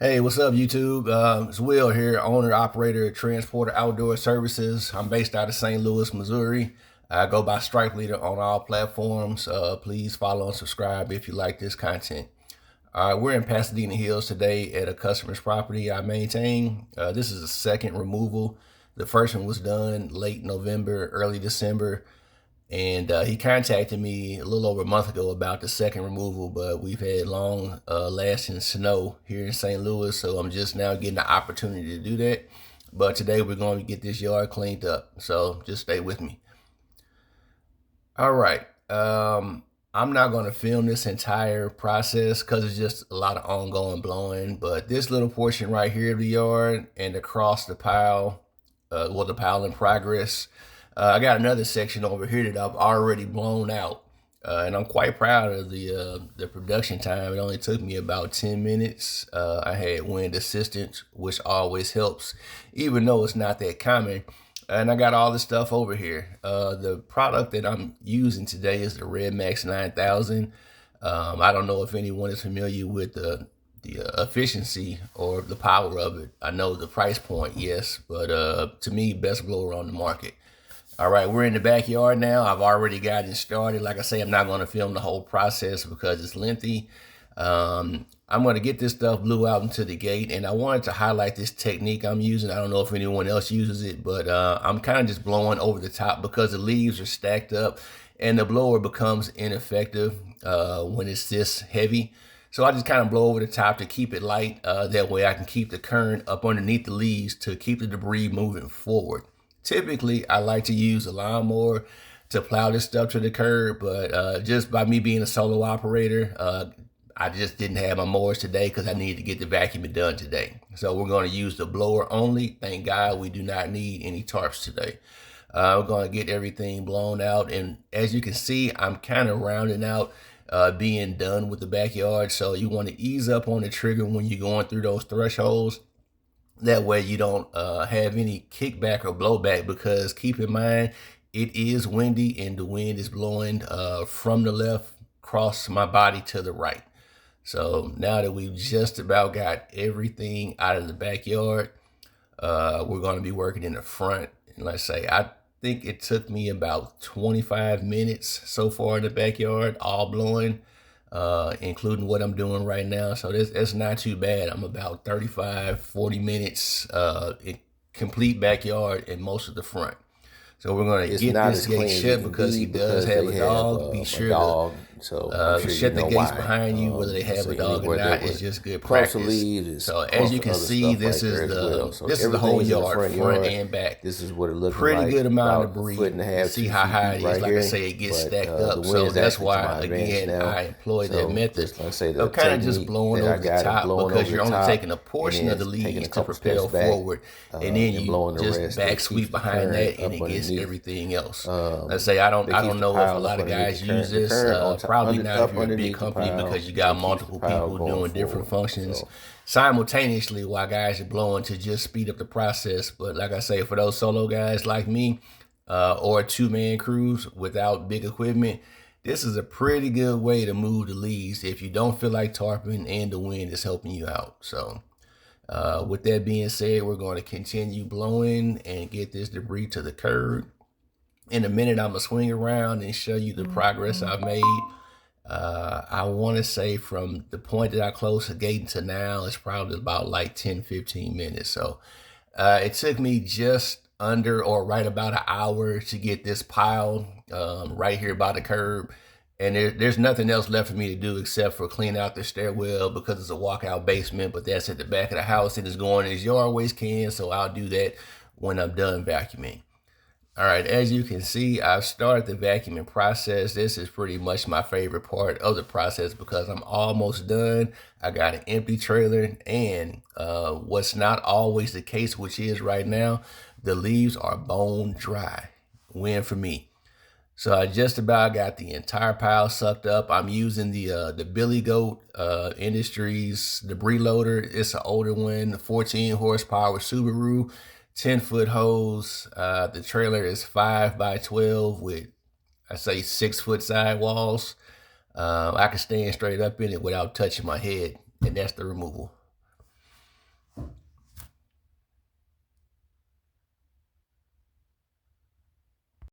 Hey, what's up, YouTube? It's Will here, owner, operator of Transporter Outdoor Services. I'm based out of St. Louis, Missouri. I go by Stripe Leader on all platforms. Please follow and subscribe if you like this content. All right, we're in Pasadena Hills today at a customer's property I maintain. This is the second removal. The first one was done late November, early December. And he contacted me a little over a month ago about the second removal, but we've had long lasting snow here in St. Louis, so I'm just now getting the opportunity to do that. But today we're going to get this yard cleaned up, so just stay with me. All right. I'm not going to film this entire process because it's just a lot of ongoing blowing, but this little portion right here of the yard and across the pile, the pile in progress, I got another section over here that I've already blown out, and I'm quite proud of the production time. It only took me about 10 minutes. I had wind assistance, which always helps, even though it's not that common. And I got all this stuff over here. The product that I'm using today is the Red Max 9000. I don't know if anyone is familiar with the efficiency or the power of it. I know the price point, yes, but to me, best blower on the market. All right, we're in the backyard now. I've already gotten started. Like I say, I'm not going to film the whole process because it's lengthy. I'm going to get this stuff blew out into the gate, and I wanted to highlight this technique I'm using. I don't know if anyone else uses it, but I'm kind of just blowing over the top because the leaves are stacked up, and the blower becomes ineffective when it's this heavy. So I just kind of blow over the top to keep it light. That way I can keep the current up underneath the leaves to keep the debris moving forward. Typically, I like to use a lawnmower to plow this stuff to the curb, but just by me being a solo operator, I just didn't have my mowers today because I needed to get the vacuuming done today. So we're going to use the blower only. Thank God we do not need any tarps today. We're going to get everything blown out, and as you can see, I'm kind of rounding out being done with the backyard. So you want to ease up on the trigger when you're going through those thresholds. That way you don't have any kickback or blowback, because keep in mind, it is windy and the wind is blowing from the left across my body to the right. So now that we've just about got everything out of the backyard, we're going to be working in the front. And let's say, I think it took me about 25 minutes so far in the backyard, all blowing. Including what I'm doing right now. So that's not too bad. I'm about 35, 40 minutes in complete backyard and most of the front. So we're going to get this gate shut because he does have a dog. Be sure to shut the gates behind you, whether they have a dog or not. It's just good practice. So as you can see, this is the whole yard, front and back. This is what it looks like. Pretty good amount of debris. See how high it is. Like I say, it gets stacked up. So that's why, again, I employ that method of kind of just blowing over the top, because you're only taking a portion of the leaves to propel forward, and then you just back sweep behind that, and it gets everything else. Let's say I don't know if a lot of guys use this. Probably not if you're a big company, because you got multiple people doing different functions simultaneously while guys are blowing to just speed up the process. But like I say, for those solo guys like me, or two-man crews without big equipment, this is a pretty good way to move the leaves if you don't feel like tarping and the wind is helping you out. So with that being said, we're going to continue blowing and get this debris to the curb. In a minute, I'm going to swing around and show you the progress I've made. I want to say from the point that I closed the gate to now, it's probably about like 10, 15 minutes. So it took me just under or right about an hour to get this pile right here by the curb. And there's nothing else left for me to do except for clean out the stairwell, because it's a walkout basement, but that's at the back of the house and it's going as yard waste can. So I'll do that when I'm done vacuuming. All right, as you can see, I've started the vacuuming process. This is pretty much my favorite part of the process because I'm almost done. I got an empty trailer, and what's not always the case, which is right now, the leaves are bone dry. Win for me. So I just about got the entire pile sucked up. I'm using the Billy Goat Industries debris loader. It's an older one, the 14 horsepower Subaru. 10-foot hose. The trailer is 5 by 12 with, I say, 6-foot sidewalls. I can stand straight up in it without touching my head, and that's the removal.